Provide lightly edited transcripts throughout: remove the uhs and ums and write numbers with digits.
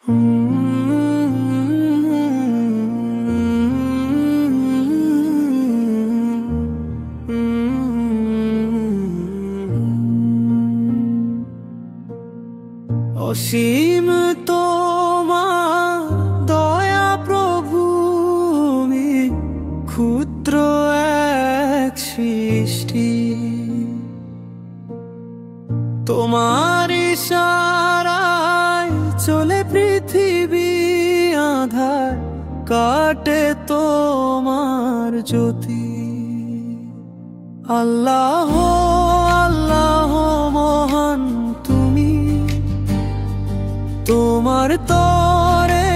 অসীম তোমার দয়া প্রভু, আমি ক্ষুদ্র এক সৃষ্টি। তোমার ইশারায় চলে পৃথিবী, আঁধার কাটে তোমার জ্যোতি। আল্লাহ আল্লাহ মহান তুমি, তোমার তরে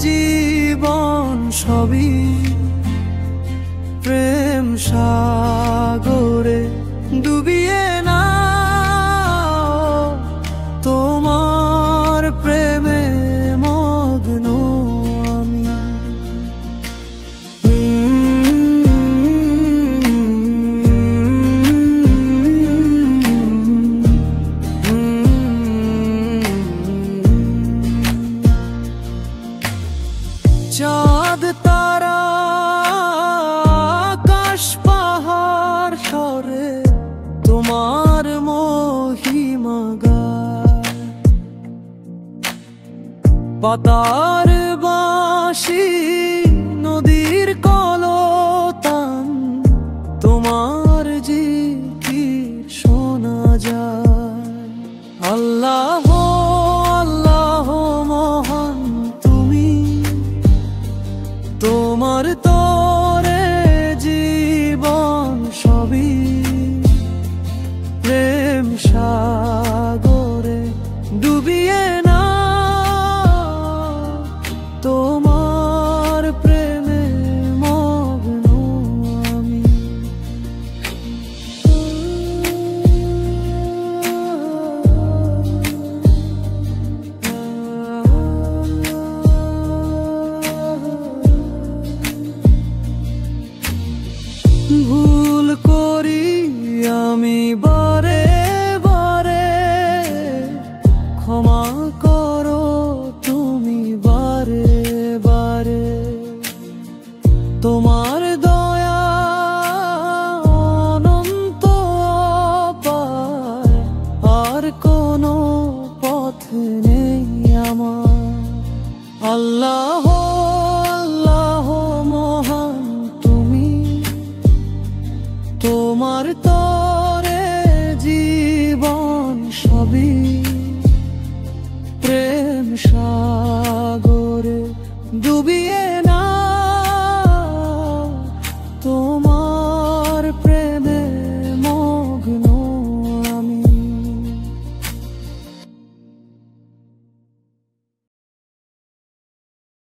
জীবন সবই। প্রেম সাগরে ডুবিয়ে না, তোমার প্রেমে মগ্ন আমি। চাঁদ তারা আকাশ পাহাড় সরে তোমার মহিমা গায়। পাতার বাঁশি নদীর কলতান, তোমার জিকির শোনা যায়। আল্লাহ আল্লাহ মহান তুমি, তোমার তরে জীবন সবই। প্রেম সাগরে ডুবিয়ে না, তোমার প্রেমে মগ্ন আমি। ভুল করি আমি বারে বারে, ক্ষমা করো তুমি বারে বারে। তোমার দয়া অনন্ত অপার, আর কোনো পথ নেই আমার। আল্লাহ আল্লাহ মহান তুমি, তোমার তরে জীবন সবই। প্রেম সাগরে ডুবিয়ে